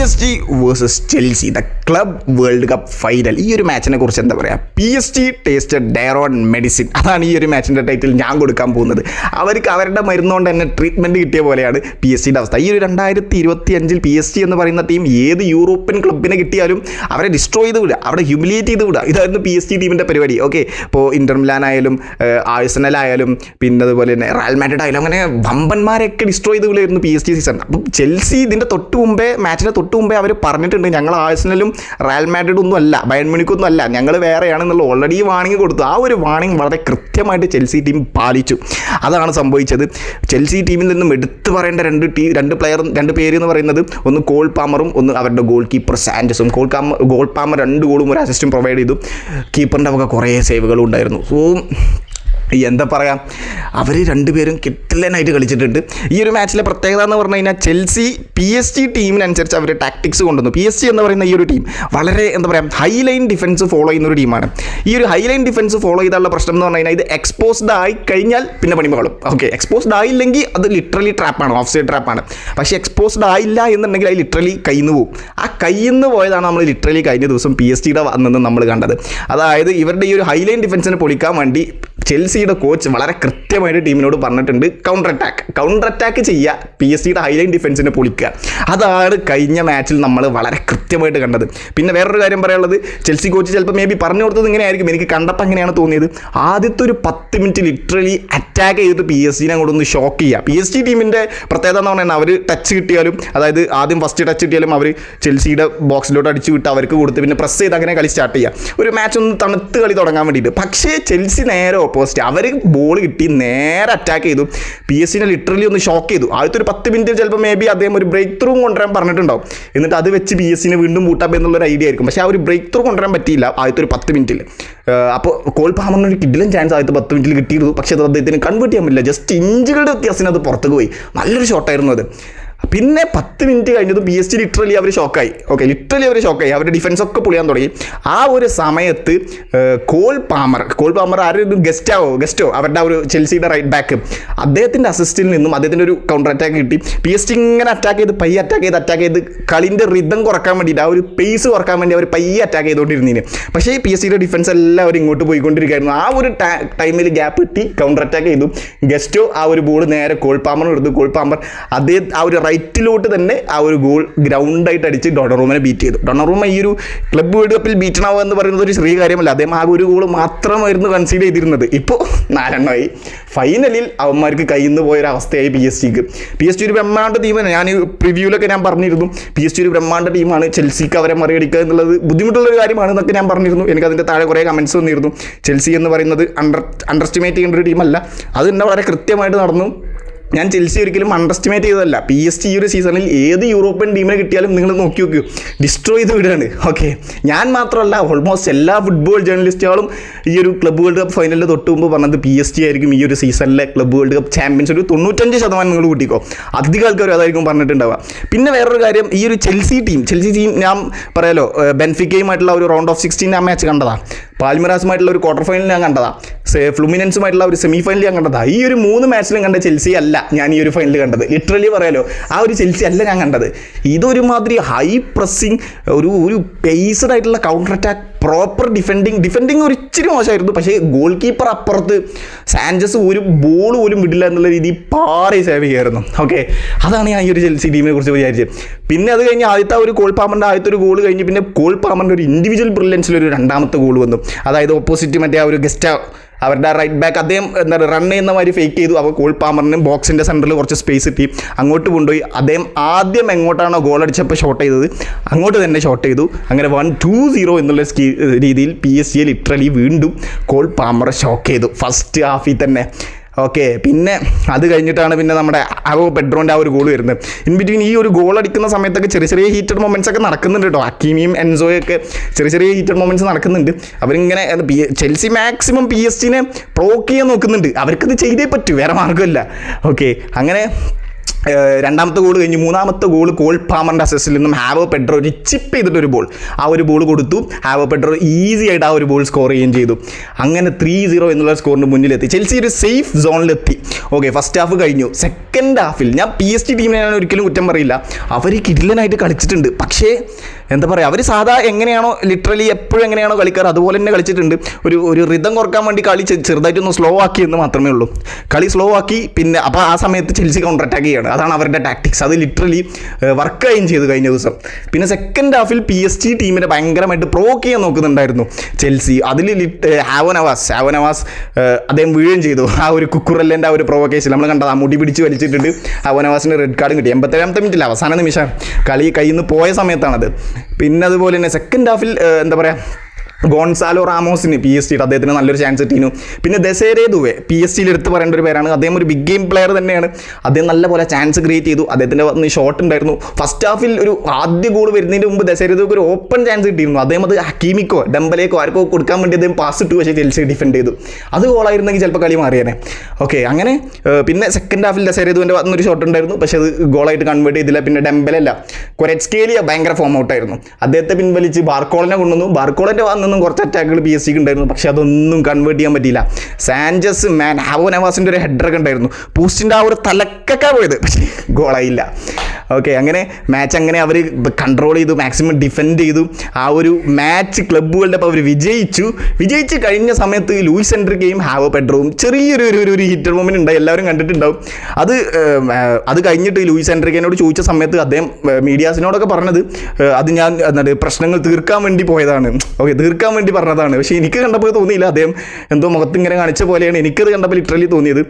PSG versus Chelsea the club world cup final. ഈ ഒരു മാച്ചിനെ കുറിച്ച് എന്താ പറയുക, PSG ടേസ്റ്റഡ് ഡയറോൺ മെഡിസിൻ. അതാണ് ഈ ഒരു മാച്ചിൻ്റെ ടൈറ്റിൽ ഞാൻ കൊടുക്കാൻ പോകുന്നത്. അവർക്ക് അവരുടെ മരുന്നുകൊണ്ട് തന്നെ ട്രീറ്റ്മെൻറ്റ് കിട്ടിയ പോലെയാണ് PSG അവസ്ഥ. ഈ ഒരു 2025 PSG എന്ന് പറയുന്ന ടീം ഏത് യൂറോപ്യൻ ക്ലബിനെ കിട്ടിയാലും അവരെ ഡിസ്ട്രോയ് ചെയ്ത് വിടുക, അവിടെ ഹ്യൂമിലിയേറ്റ് ചെയ്ത് വിടുക. ഇതായിരുന്നു PSG ടീമിൻ്റെ പരിപാടി. ഓക്കെ, ഇപ്പോൾ ഇന്റർ മിലാൻ ആയാലും ആഴ്സണൽ ആയാലും പിന്നെ അതുപോലെ തന്നെ റയൽ മാഡ്രിഡ് ആയാലും അങ്ങനെ വമ്പന്മാരെയൊക്കെ ഡിസ്ട്രോയ് ചെയ്ത് വിടുമായിരുന്നു PSG സീസൺ. അപ്പം ചെൽസി ഇതിൻ്റെ മാച്ചിന് തൊട്ട് മുമ്പേ അവർ പറഞ്ഞിട്ടുണ്ട്, ഞങ്ങൾ ആഴ്സണലും റയൽ മാഡ്രിഡ് ഒന്നും അല്ല, ബയൺ മ്യൂണിക്കൊന്നും അല്ല, ഞങ്ങൾ വേറെയാണെന്നുള്ള ഓൾറെഡി വാണിംഗ് കൊടുത്തു. ആ ഒരു വാണിംഗ് വളരെ കൃത്യമായിട്ട് ചെൽസി ടീം പാലിച്ചു. അതാണ് സംഭവിച്ചത്. ചെൽസി ടീമിൽ നിന്നും എടുത്തു പറയേണ്ട രണ്ട് പേര് എന്ന് പറയുന്നത് ഒന്ന് കോൾ പാമറും ഒന്ന് അവരുടെ ഗോൾ കീപ്പർ സാൻഡസും. കോൾ പാമർ 2 ഗോളും 1 അസിസ്റ്റും പ്രൊവൈഡ് ചെയ്തു. കീപ്പറിൻ്റെ ഒക്കെ കുറേ സേവുകളും ഉണ്ടായിരുന്നു. സോ എന്താ പറയുക, അവർ രണ്ടുപേരും കിട്ടില്ലനായിട്ട് കളിച്ചിട്ടുണ്ട്. ഈ ഒരു മാച്ചിലെ പ്രത്യേകത എന്ന് പറഞ്ഞു കഴിഞ്ഞാൽ ചെൽസി PSG ടീമിനനുസരിച്ച് അവർ ടാക്ടിക്സ് കൊണ്ടുവന്നു. PSG എന്ന് പറയുന്ന ഈ ഒരു ടീം വളരെ എന്താ പറയുക ഹൈ ലൈൻ ഡിഫൻസ് ഫോളോ ചെയ്യുന്ന ഒരു ടീമാണ്. ഈ ഒരു ഹൈ ലൈൻ ഡിഫൻസ് ഫോളോ ചെയ്താലുള്ള പ്രശ്നം എന്ന് പറഞ്ഞു കഴിഞ്ഞാൽ ഇത് എക്സ്പോസ്ഡ് ആയി കഴിഞ്ഞാൽ പിന്നെ പണിമകളും. ഓക്കെ, എക്സ്പോസ്ഡ് ആയില്ലെങ്കിൽ അത് ലിറ്ററലി ട്രാപ്പാണ്, ഓഫ് സൈഡ് ട്രാപ്പാണ്. പക്ഷേ എക്സ്പോസ്ഡ് ആയില്ല എന്നുണ്ടെങ്കിൽ അത് ലിറ്ററലി കയ്യിന്ന് പോകും. ആ കയ്യിന്ന് പോയതാണ് നമ്മൾ ലിറ്ററലി കഴിഞ്ഞ ദിവസം PSGയുടെ വന്നെന്ന് നമ്മൾ കണ്ടത്. അതായത് ഇവരുടെ ഈ ഒരു ഹൈ ലൈൻ ഡിഫൻസിനെ പൊളിക്കാൻ വേണ്ടി ചെൽസിയുടെ കോച്ച് വളരെ കൃത്യമായിട്ട് ടീമിനോട് പറഞ്ഞിട്ടുണ്ട്, കൗണ്ടർ അറ്റാക്ക് ചെയ്യുക, PSG ഹൈലൈൻ ഡിഫൻസിനെ പൊളിക്കുക. അതാണ് കഴിഞ്ഞ മാച്ചിൽ നമ്മൾ വളരെ കൃത്യമായിട്ട് കണ്ടത്. പിന്നെ വേറൊരു കാര്യം പറയാനുള്ളത്, ചെൽസി കോച്ച് ചിലപ്പോൾ മേ ബി പറഞ്ഞു കൊടുത്തത് ഇങ്ങനെയായിരിക്കും, എനിക്ക് കണ്ടപ്പോൾ അങ്ങനെയാണ് തോന്നിയത്. ആദ്യത്തെ ഒരു 10 മിനിറ്റ് ലിറ്ററലി അറ്റാക്ക് ചെയ്തിട്ട് PSG അങ്ങോട്ട് ഒന്ന് ഷോക്ക് ചെയ്യുക. PSG ടീമിൻ്റെ പ്രത്യേകത എന്ന് പറഞ്ഞാൽ അവർ ടച്ച് കിട്ടിയാലും, അതായത് ആദ്യം ഫസ്റ്റ് ടച്ച് കിട്ടിയാലും അവർ ചെൽസിയുടെ ബോക്സിലോട്ട് അടിച്ചു വിട്ട് അവർക്ക് കൊടുത്ത് പിന്നെ പ്രസ് ചെയ്ത് അങ്ങനെ കളി സ്റ്റാർട്ട് ചെയ്യുക, ഒരു മാച്ച് ഒന്ന് തണുത്ത് കളി തുടങ്ങാൻ വേണ്ടിയിട്ട്. പക്ഷേ ചെൽസി നേരെ ഓപ്പോസിറ്റ്, അവർ ബോൾ കിട്ടി നേരെ അറ്റാക്ക് ചെയ്തു. PSG ലിറ്ററലി ഒന്ന് ഷോക്ക് ചെയ്തു. ആദ്യത്തെ ഒരു 10 മിനിറ്റ് ചിലപ്പോൾ മേ ബി അദ്ദേഹം ഒരു ബ്രേക്ക് ത്രൂ കൊണ്ടുവരാൻ പറഞ്ഞിട്ടുണ്ടാവും, എന്നിട്ട് അത് വെച്ച് PSG വീണ്ടും കൂട്ടാം എന്നുള്ളൊരു ഐഡിയ ആയിരിക്കും. പക്ഷേ ആ ഒരു ബ്രേക്ക് ത്രൂ കൊണ്ടുവരാൻ പറ്റിയില്ല ആദ്യത്തെ ഒരു 10 മിനിറ്റിൽ. അപ്പോൾ കോൾ പാമറിന് ഒരു കിഡിലും ചാൻസ് ആദ്യത്തെ 10 മിനിറ്റിൽ കിട്ടിയിരുന്നു. പക്ഷേ അത് അദ്ദേഹത്തിന് കൺവേർട്ട് ചെയ്യാൻ പറ്റില്ല. ജസ്റ്റ് ഇഞ്ചുകളുടെ വ്യത്യാസത്തിന് അത് പുറത്തേക്ക് പോയി. നല്ലൊരു ഷോട്ടായിരുന്നു അത്. പിന്നെ 10 മിനിറ്റ് കഴിഞ്ഞതും PSG ലിറ്ററലി അവർ ഷോക്കായി. ഓക്കെ, ലിറ്ററലി അവർ ഷോക്കായി. അവരുടെ ഡിഫൻസൊക്കെ പൊളിയാൻ തുടങ്ങി. ആ ഒരു സമയത്ത് കോൾ പാമർ ആരും ഗസ്റ്റോ അവരുടെ ആ ഒരു ചെൽസിയുടെ റൈറ്റ് ബാക്ക്, അദ്ദേഹത്തിൻ്റെ അസിസ്റ്റിൽ നിന്നും അദ്ദേഹത്തിൻ്റെ ഒരു കൗണ്ടർ അറ്റാക്ക് കിട്ടി. PSG ഇങ്ങനെ അറ്റാക്ക് ചെയ്ത് കളിൻ്റെ റിതം കുറക്കാൻ വേണ്ടിയിട്ട്, ആ ഒരു പേസ് കുറക്കാൻ വേണ്ടി അവർ പയ്യെ അറ്റാക്ക് ചെയ്തുകൊണ്ടിരുന്നതിന്. പക്ഷേ PSG ഡിഫൻസ് എല്ലാവരും ഇങ്ങോട്ട് പോയിക്കൊണ്ടിരിക്കുകയായിരുന്നു. ആ ഒരു ടൈമിൽ ഗ്യാപ്പ് കിട്ടി കൗണ്ടർ അറ്റാക്ക് ചെയ്തു. ഗസ്റ്റോ ആ ഒരു ബോൾ നേരെ കോൾ പാമറിന് എടുത്തു. കോൾ പാമർ ആ ഒരു റൈറ്റിലോട്ട് തന്നെ ആ ഒരു ഗോൾ ഗ്രൗണ്ടായിട്ട് അടിച്ച് ഡൊണറൂമനെ ബീറ്റ് ചെയ്തു. ഡൊണറൂമ ഈ ഒരു ക്ലബ് വേൾഡ് കപ്പിൽ ബീറ്റണാവുക എന്ന് പറയുന്നത് ഒരു ചെറിയ കാര്യമല്ല. അദ്ദേഹം ആ ഒരു ഗോൾ മാത്രമായിരുന്നു കൺസീഡ് ചെയ്തിരുന്നത്. ഇപ്പോൾ 4 ഫൈനലിൽ അവന്മാർക്ക് കയ്യിൽ നിന്ന് പോയൊരവസ്ഥയായി PSG ഒരു ബ്രഹ്മാണ്ഡ ടീമാണ്. ഞാൻ പ്രിവ്യൂലൊക്കെ ഞാൻ പറഞ്ഞിരുന്നു, PSG ഒരു ബ്രഹ്മാണ്ഡ ടീമാണ്, ചെൽസിക്ക് അവരെ മറികടിക്കുക എന്നുള്ളത് ബുദ്ധിമുട്ടുള്ളൊരു കാര്യമാണ് എന്നൊക്കെ ഞാൻ പറഞ്ഞിരുന്നു. എനിക്കതിൻ്റെ താഴെ കുറേ കമൻസ് വന്നിരുന്നു. ചെൽസി എന്ന് പറയുന്നത് അണ്ടർ എസ്റ്റിമേറ്റ് ചെയ്യേണ്ട ഒരു ടീമല്ല. അത് തന്നെ വളരെ കൃത്യമായിട്ട് നടന്നു. ഞാൻ ചെൽസി ഒരിക്കലും അണ്ടർ എസ്റ്റിമേറ്റ് ചെയ്തതല്ല. PSG ഈ ഒരു സീസണിൽ ഏത് യൂറോപ്യൻ ടീമിനെ കിട്ടിയാലും നിങ്ങൾ നോക്കി ഡിസ്ട്രോയ് ചെയ്ത് വിടുകയാണ്. ഓക്കെ, ഞാൻ മാത്രമല്ല, ഓൾമോസ്റ്റ് എല്ലാ ഫുട്ബോൾ ജേർണലിസ്റ്റുകളും ഈ ഒരു ക്ലബ് വേൾഡ് കപ്പ് ഫൈനലിൽ തൊട്ട് മുമ്പ് പറഞ്ഞത് PSG ആയിരിക്കും ഈ ഒരു സീസണിലെ ക്ലബ് വേൾഡ് കപ്പ് ചാമ്പ്യൻസ്. ഒരു 95% നിങ്ങൾ കൂട്ടിക്കോ, അധികം ആൾക്കാരും അതായിരിക്കും പറഞ്ഞിട്ടുണ്ടാവുക. പിന്നെ വേറൊരു കാര്യം, ഈ ഒരു ചെൽസി ടീം ഞാൻ പറയാലോ, ബെൻഫിക്കയുമായിട്ടുള്ള ഒരു റൗണ്ട് ഓഫ് 16 ആ മാച്ച് കണ്ടതാണ്, പാൽമിറാസുമായിട്ടുള്ള ഒരു ക്വാർട്ടർ ഫൈനൽ ഞാൻ കണ്ടതാണ്, ഫ്ലുമിനൻസുമായിട്ടുള്ള ഒരു സെമി ഫൈനൽ ഞാൻ കണ്ടതാണ്. ഈ ഒരു 3 മാച്ചിലും കണ്ട ചെൽസി അല്ല ഞാൻ ഈ ഒരു ഫൈനൽ കണ്ടത്. ലിറ്ററലി പറയാലോ, ആ ഒരു ചെൽസി അല്ല ഞാൻ കണ്ടത്. ഇതൊരുമാതിരി ഹൈ പ്രസ്സിങ്, ഒരു പേസ്ഡ് ആയിട്ടുള്ള കൗണ്ടർ അറ്റാക്ക്, പ്രോപ്പർ ഡിഫെൻഡിങ് ഒരു ഇച്ചിരി മോശമായിരുന്നു. പക്ഷേ ഗോൾ കീപ്പർ അപ്പുറത്ത് സാൻചസ് ഒരു ബോൾ പോലും വിടില്ല എന്നുള്ള രീതിയിൽ പാറി സേവ് ചെയ്യായിരുന്നു. ഓക്കെ, അതാണ് ഞാൻ ഈ ഒരു ചെൽസി ടീമിനെ കുറിച്ച് വിചാരിച്ചത്. പിന്നെ അത് കഴിഞ്ഞ് ആദ്യത്തെ ഒരു കോൾ പാമറിൻ്റെ ആദ്യത്തെ ഒരു ഗോൾ കഴിഞ്ഞ് പിന്നെ കോൾ പാമറിൻ്റെ ഒരു ഇൻഡിവിജ്വൽ ബ്രില്യൻസിലൊരു 2ാമത്തെ ഗോൾ വന്നു. അതായത് ഓപ്പോസിറ്റ് മറ്റേ ആ ഒരു ഗസ്റ്റ് അവരുടെ റൈറ്റ് ബാക്ക് അദ്ദേഹം റൺ ചെയ്യുന്ന മാതിരി ഫേക്ക് ചെയ്തു. അപ്പോൾ കോൾ പാമറിന് ബോക്സിൻ്റെ സെൻറ്ററിൽ കുറച്ച് സ്പേസ് കിട്ടി, അങ്ങോട്ട് കൊണ്ടുപോയി അദ്ദേഹം ആദ്യം എങ്ങോട്ടാണോ ഗോൾ അടിച്ചപ്പോൾ ഷോട്ട് ചെയ്തത് അങ്ങോട്ട് തന്നെ ഷോട്ട് ചെയ്തു. അങ്ങനെ 1-2-0 എന്നുള്ള രീതിയിൽ PSG ലിറ്ററലി വീണ്ടും കോൾ പാമറെ ഷോക്ക് ചെയ്തു ഫസ്റ്റ് ഹാഫിൽ തന്നെ. ഓക്കെ, പിന്നെ അത് കഴിഞ്ഞിട്ടാണ് പിന്നെ നമ്മുടെ പെഡ്രോൻ്റെ ആ ഒരു ഗോൾ വരുന്നത്. ഇൻ ബിറ്റ്വീൻ ഈ ഒരു ഗോൾ അടിക്കുന്ന സമയത്തൊക്കെ ചെറിയ ഹീറ്റഡ് മൊമെൻറ്റ്സ് ഒക്കെ നടക്കുന്നുണ്ട് കേട്ടോ. ഹക്കീമിയും എൻസോയൊക്കെ ചെറിയ ഹീറ്റഡ് മൊമെൻറ്റ്സ് നടക്കുന്നുണ്ട്. അവരിങ്ങനെ ചെൽസി മാക്സിമം PSG പ്രൊവോക്ക് ചെയ്യാൻ നോക്കുന്നുണ്ട്. അവർക്കത് ചെയ്തേ പറ്റൂ, വേറെ മാർഗ്ഗമില്ല. ഓക്കെ, അങ്ങനെ രണ്ടാമത്തെ ഗോൾ കഴിഞ്ഞ് മൂന്നാമത്തെ ഗോൾ കോൾ പാമറിൻ്റെ അസിസ്റ്റിൽ നിന്നും ഹാവോ പെഡ്രോ ഒരു ചിപ്പ് ചെയ്തിട്ടൊരു ബോൾ, ആ ഒരു ബോൾ കൊടുത്തു. ഹാവോ പെഡ്രോ ഈസി ആയിട്ട് ആ ഒരു ബോൾ സ്കോർ ചെയ്യുകയും ചെയ്തു. അങ്ങനെ 3-0 എന്നുള്ള സ്കോറിന് മുന്നിലെത്തി. ചെൽസി ഒരു സേഫ് സോണിലെത്തി. ഓക്കെ, ഫസ്റ്റ് ഹാഫ് കഴിഞ്ഞു. സെക്കൻഡ് ഹാഫിൽ ഞാൻ PSG ടീമിനെ ഞാൻ ഒരിക്കലും കുറ്റം പറയില്ല, അവർ കിടിലനായിട്ട് കളിച്ചിട്ടുണ്ട്. പക്ഷേ എന്താ പറയുക, അവർ സാധാ എങ്ങനെയാണോ ലിറ്ററലി എപ്പോഴും എങ്ങനെയാണോ കളിക്കാറ് അതുപോലെ തന്നെ കളിച്ചിട്ടുണ്ട്. ഒരു റിതം കുറക്കാൻ വേണ്ടി കളി ചെറുതായിട്ടൊന്ന് സ്ലോ ആക്കി എന്ന് മാത്രമേ ഉള്ളൂ. കളി സ്ലോ ആക്കി. പിന്നെ അപ്പോൾ ആ സമയത്ത് ചെൽസി കൗണ്ടർ അറ്റാക്ക് ചെയ്യാണ്. അതാണ് അവരുടെ ടാക്ടിക്സ്. അത് ലിറ്ററലി വർക്കായും ചെയ്തു കഴിഞ്ഞ ദിവസം. പിന്നെ സെക്കൻഡ് ഹാഫിൽ PSG ടീമിനെ ഭയങ്കരമായിട്ട് പ്രൊവോക്ക് ചെയ്യാൻ നോക്കുന്നുണ്ടായിരുന്നു ചെൽസി. അതിൽ ഹാവോ നവാസ് അദ്ദേഹം വീഴുകയും ചെയ്തു. ആ ഒരു കുക്കുറല്ലേൻ്റെ ആ ഒരു പ്രൊവോക്കേഷൻ നമ്മൾ കണ്ടത്. ആ മുടി പിടിച്ച് വലിച്ചിട്ടുണ്ട് ഹാവോ നവാസിന് റെഡ് കാർഡും കിട്ടി 87-ാമത്തെ മിനിറ്റിൽ, അവസാന നിമിഷം കളി കയ്യിൽ നിന്ന് പോയ സമയത്താണത്. പിന്നെ അതുപോലെ തന്നെ സെക്കൻഡ് ഹാഫിൽ എന്താ പറയുക, ഗോൺസാലോ റാമോസിന് PSG അദ്ദേഹത്തിന് നല്ലൊരു ചാൻസ് കിട്ടിയിരുന്നു. പിന്നെ ദെസേരെ ദുവെ PSG എടുത്ത് പറയേണ്ട ഒരു പേരാണ്. അദ്ദേഹം ഒരു ബിഗ് ഗെയിം പ്ലെയർ തന്നെയാണ്. അദ്ദേഹം നല്ലപോലെ ചാൻസ് ക്രിയേറ്റ് ചെയ്തു. അദ്ദേഹത്തിൻ്റെ ഷോട്ട് ഉണ്ടായിരുന്നു. ഫസ്റ്റ് ഹാഫിൽ ഒരു ആദ്യ ഗോൾ വരുന്നതിന് മുമ്പ് ദെസേരെ ദുവെക്ക് ഒരു ഓപ്പൺ ചാൻസ് കിട്ടിയിരുന്നു. അദ്ദേഹം അത് ഹക്കീമിക്കോ ഡെമ്പലേക്കോ ആർക്കോ കൊടുക്കാൻ വേണ്ടി അദ്ദേഹം പാസ് ഇട്ടു. പക്ഷേ ചെൽസി ഡിഫെൻഡ് ചെയ്തു. അത് ഗോളായിരുന്നെങ്കിൽ ചിലപ്പോൾ കളി മാറിയേനെ. ഓക്കെ, അങ്ങനെ പിന്നെ സെക്കൻഡ് ഹാഫിൽ ദെസേരെ ദുവെൻ്റെ ഭാഗത്തുനിന്ന് ഒരു ഷോട്ട് ഉണ്ടായിരുന്നു. പക്ഷേ അത് ഗോളായിട്ട് കൺവേർട്ട് ചെയ്തില്ല. പിന്നെ ഡെമ്പലല്ല, ക്വരറ്റ്സ്കേലിയ ഭയങ്കര ഫോം ഔട്ടായിരുന്നു. അദ്ദേഹത്തെ പിൻവലിച്ച് ബാർക്കോളിനെ കൊണ്ടുവന്നു. ബാർക്കോളിൻ്റെ ഭാഗത്തു നിന്നും കുറച്ച് അറ്റാക്കുകൾ PSG ഉണ്ടായിരുന്നു. പക്ഷെ അതൊന്നും കൺവേർട്ട് ചെയ്യാൻ പറ്റിയില്ല. സാഞ്ചസ് ഹാവോ നവാസിൻ്റെ ഒരു ഹെഡറൊക്കെ ഉണ്ടായിരുന്നു. പോസ്റ്റിൻ്റെ ആ ഒരു തലക്കൊക്കെ പോയത്, പക്ഷേ ഗോളായില്ല. ഓക്കെ, അങ്ങനെ മാച്ച് അങ്ങനെ അവർ കൺട്രോൾ ചെയ്തു, മാക്സിമം ഡിഫെൻഡ് ചെയ്തു. ആ ഒരു മാച്ച് ക്ലബ്ബുകളുടെ അപ്പോൾ അവർ വിജയിച്ച് കഴിഞ്ഞ സമയത്ത് ലൂയിസ് എൻട്രിക്കയും ഹാവോ പെഡ്രോവും ചെറിയൊരു ഹിറ്റർ മൊമെൻ്റ് ഉണ്ടായി. എല്ലാവരും കണ്ടിട്ടുണ്ടാവും. അത് കഴിഞ്ഞിട്ട് ലൂയിസ് എൻട്രിക്കനോട് ചോദിച്ച സമയത്ത് അദ്ദേഹം മീഡിയാസിനോടൊക്കെ പറഞ്ഞത് അത് ഞാൻ പ്രശ്നങ്ങൾ തീർക്കാൻ വേണ്ടി പോയതാണ്. ഓക്കെ, തീർക്കാൻ വേണ്ടി പറഞ്ഞതാണ്. പക്ഷേ എനിക്ക് കണ്ടപ്പോൾ തോന്നിയില്ല. അദ്ദേഹം എന്തോ മുഖത്ത് ഇങ്ങനെ കാണിച്ച പോലെയാണ് എനിക്കത് കണ്ടപ്പോൾ ലിറ്ററലി തോന്നിയത്.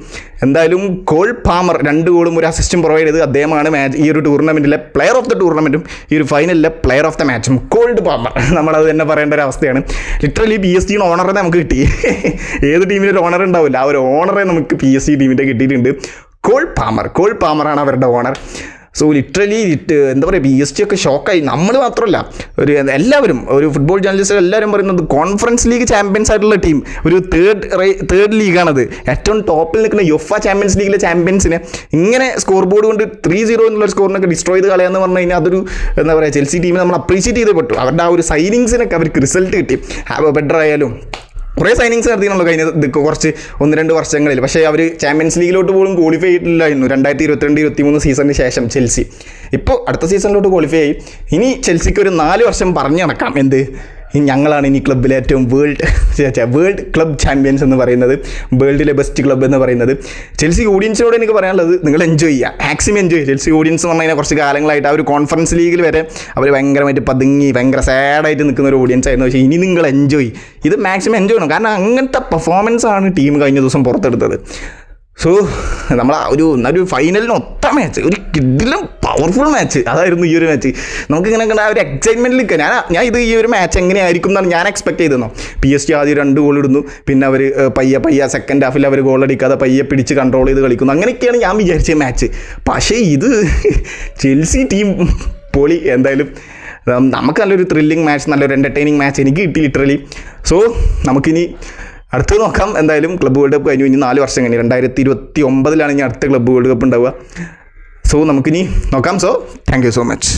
എന്തായാലും കോൾ പാമർ 2 ഗോളും ഒരു അസിസ്റ്റും പ്രൊവൈഡ് ചെയ്ത് അദ്ദേഹമാണ് ഈ ഒരു ടൂർണമെൻറ്റിലെ പ്ലെയർ ഓഫ് ദ ടൂർണമെൻറ്റും ഈ ഒരു ഫൈനലിലെ പ്ലെയർ ഓഫ് ദ മാച്ചും കോൾഡ് പാമർ. നമ്മളത് തന്നെ പറയേണ്ട ഒരു അവസ്ഥയാണ്. ലിറ്ററലി PSG ഓണറെ നമുക്ക് കിട്ടി. ഏത് ടീമിനൊരു ഓണർ ഉണ്ടാവില്ല, ആ ഒരു ഓണറെ നമുക്ക് PSG ടീമിൻ്റെ കിട്ടിയിട്ടുണ്ട്. കോൾ പാമറാണ് അവരുടെ ഓണർ. സോ ലിറ്ററലി എന്താ പറയുക, PSG ഒക്കെ ഷോക്കായി. നമ്മൾ മാത്രമല്ല, എല്ലാവരും ഒരു ഫുട്ബോൾ ജേർണലിസ്റ്റ് എല്ലാവരും പറയുന്നത് കോൺഫറൻസ് ലീഗ് ചാമ്പ്യൻസ് ആയിട്ടുള്ള ടീം ഒരു തേർഡ് ലീഗാണത്. ഏറ്റവും ടോപ്പിൽ നിൽക്കുന്ന യുഫ ചാമ്പ്യൻസ് ലീഗിലെ ചാമ്പ്യൻസിനെ ഇങ്ങനെ സ്കോർ ബോർഡ് കൊണ്ട് 3-0 എന്നുള്ളൊരു സ്കോറിനൊക്കെ ഡിസ്ട്രോയ് ചെയ്ത് കളയാന്ന് പറഞ്ഞു കഴിഞ്ഞാൽ അതൊരു എന്താ പറയുക, ചെൽസി ടീമിനെ നമ്മൾ അപ്രീഷിയേറ്റ് ചെയ്തേ പറ്റൂ. അവരുടെ ആ ഒരു സൈനിങ്സിനൊക്കെ അവർക്ക് റിസൾട്ട് കിട്ടി. ഹാവോ പെഡ്രോ ആയാലും കുറേ സൈനിങ്സ് നടത്തിയിട്ടുള്ളൂ കഴിഞ്ഞ കുറച്ച് 1-2 വർഷങ്ങളിൽ. പക്ഷേ അവർ ചാമ്പ്യൻസ് ലീഗിലോട്ട് പോലും ക്വാളിഫൈ ചെയ്തിട്ടില്ലായിരുന്നു 2022-23 സീസണിന് ശേഷം ചെൽസി. ഇപ്പോൾ അടുത്ത സീസണിലോട്ട് ക്വാളിഫൈ ആയി. ഇനി ചെൽസിക്ക് ഒരു 4 വർഷം പറഞ്ഞു നടക്കാം. ഞങ്ങളാണ് ഇനി ക്ലബ്ബിലെ ഏറ്റവും വേൾഡ് ക്ലബ് ചാമ്പ്യൻസ് എന്ന് പറയുന്നത്, വേൾഡിലെ ബെസ്റ്റ് ക്ലബ്ബ് എന്ന് പറയുന്നത്. ചെൽസി ഓഡിയൻസിനോട് എനിക്ക് പറയാനുള്ളത്, നിങ്ങൾ എൻജോയ് ചെയ്യുക, മാക്സിമം എൻജോയ് ചെയ്യുക. ചെൽസി ഓഡിയൻസ് എന്ന് പറഞ്ഞാൽ കുറച്ച് കാലങ്ങളായിട്ട് ആ ഒരു കോൺഫറൻസ് ലീഗിൽ വരെ അവർ ഭയങ്കരമായിട്ട് പതുങ്ങി ഭയങ്കര സാഡായിട്ട് നിൽക്കുന്ന ഒരു ഓഡിയൻസ് ആയിരുന്നു. പക്ഷേ ഇനി നിങ്ങൾ ഇത് മാക്സിമം എൻജോയ് ചെയ്യണം. കാരണം അങ്ങനത്തെ പെർഫോമൻസാണ് ടീം കഴിഞ്ഞ ദിവസം പുറത്തെടുത്തത്. സോ നമ്മൾ ഒരു ഫൈനലിന് ഒത്ത മാച്ച്, ഒരു കിഡിലും പവർഫുൾ മാച്ച് അതായിരുന്നു ഈ ഒരു മാച്ച്. നമുക്കിങ്ങനെ കണ്ട ആ ഒരു എക്സൈറ്റ്മെൻറ്റിൽ നിൽക്കുക. ഞാൻ ഈ ഒരു മാച്ച് എങ്ങനെയായിരിക്കും എന്നാണ് ഞാൻ എക്സ്പെക്ട് ചെയ്തിരുന്നു. PSG ആദ്യം 2 ഗോൾ ഇടുന്നു, പിന്നെ അവർ പയ്യെ സെക്കൻഡ് ഹാഫിൽ അവർ ഗോൾ അടിക്കാതെ പയ്യെ പിടിച്ച് കൺട്രോൾ ചെയ്ത് കളിക്കുന്നു. അങ്ങനെയൊക്കെയാണ് ഞാൻ വിചാരിച്ച മാച്ച്. പക്ഷേ ഇത് ചെൽസി ടീം പൊളി. എന്തായാലും നമുക്ക് നല്ലൊരു ത്രില്ലിങ് മാച്ച്, നല്ലൊരു എൻ്റർടൈനിങ് മാച്ച് എനിക്ക് കിട്ടി ലിറ്ററലി. സോ നമുക്കിനി അടുത്ത് നോക്കാം. എന്തായാലും ക്ലബ്ബ് വേൾഡ് കപ്പ് കഴിഞ്ഞു. ഇനി 4 വർഷം കഴിഞ്ഞു 2029 ഇനി അടുത്ത ക്ലബ്ബ് വേൾഡ് കപ്പ് ഉണ്ടാവുക. സോ നമുക്കിനി നോക്കാം. So thank you so much.